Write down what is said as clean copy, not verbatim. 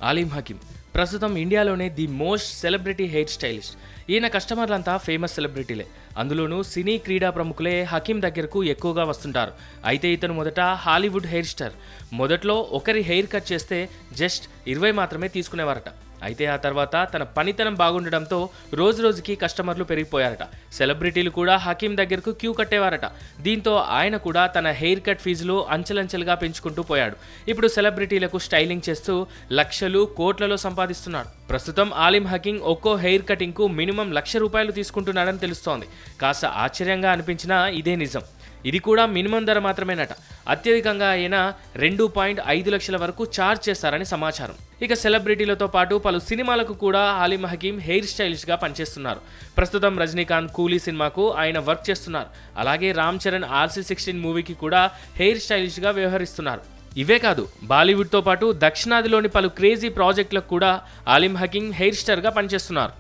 ఆలిం హకీమ్ ప్రస్తుతం ఇండియాలోనే the most celebrity hair stylist. ఈయన కస్టమర్లంతా ఫేమస్ సెలబ్రిటీలే. అందులోనూ సినీ క్రీడా ప్రముఖులే హకీమ్ దగ్గరకు ఎక్కువగా వస్తుంటారు. అయితే ఇతను మొదట హాలీవుడ్ హెయిర్ స్టార్. మొదట్లో ఒకరి హెయిర్ కట్ చేస్తే జస్ట్ 20 మాత్రమే తీసుకునేవారట. అయితే ఆ తర్వాత తన పనితనం బాగుండడంతో రోజు రోజుకి కస్టమర్లు పెరిగిపోయారట. సెలబ్రిటీలు కూడా హకీమ్ దగ్గరకు క్యూ కట్టేవారట. దీంతో ఆయన కూడా తన హెయిర్ కట్ ఫీజులు అంచెలంచెలుగా పెంచుకుంటూ పోయాడు. ఇప్పుడు సెలబ్రిటీలకు స్టైలింగ్ చేస్తూ లక్షలు కోట్లలో సంపాదిస్తున్నాడు. ప్రస్తుతం ఆలిం హకీమ్ ఒక్కో హెయిర్ కటింగ్ కు మినిమం ₹1,00,000 తీసుకుంటున్నాడని తెలుస్తోంది. కాస్త ఆశ్చర్యంగా అనిపించినా ఇదే నిజం. ఇది కూడా మినిమం ధర మాత్రమేనట. అత్యధికంగా ఆయన 2.5 లక్షల వరకు ఛార్జ్ చేస్తారని సమాచారం. ఇక సెలబ్రిటీలతో పాటు పలు సినిమాలకు కూడా ఆలిం హకీమ్ హెయిర్ స్టైలిస్ట్ గా పనిచేస్తున్నారు. ప్రస్తుతం రజనీకాంత్ కూలీ సినిమాకు ఆయన వర్క్ చేస్తున్నారు. అలాగే రామ్ చరణ్ RC16 మూవీకి కూడా హెయిర్ స్టైలిస్ట్ గా వ్యవహరిస్తున్నారు. ఇవే కాదు, బాలీవుడ్ తో పాటు దక్షిణాదిలోని పలు క్రేజీ ప్రాజెక్టులకు కూడా ఆలిం హకీమ్ హెయిర్ స్టైల్ గా పనిచేస్తున్నారు.